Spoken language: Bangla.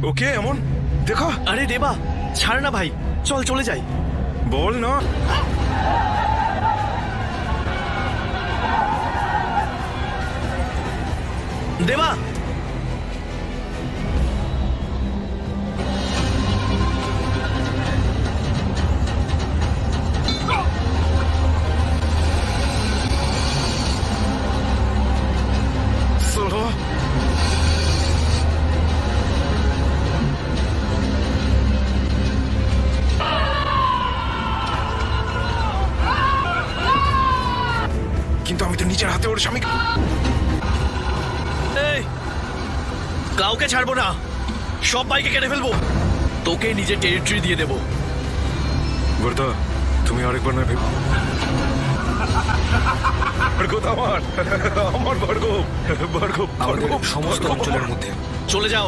ওকে এমন দেখো। আরে দেবা, ছাড় না ভাই, চল চলে যাই। বল না। দেবা, চলো। কিন্তু আমি তো নিজের হাতে ওর স্বামীকে। এই কাউকে ছাড়বো না, সব বাইকে কেটে ফেলবো, তোকে নিজের টেরিটরি দিয়ে দেবো। বর্দা, তুমি আরেকবার না ভেবো। ভার্গব আমার, আমার ভার্গব, ভার্গব, আমাদের ভার্গব, সমস্ত ভার্গব অঞ্চলের আমার। মধ্যে চলে যাও।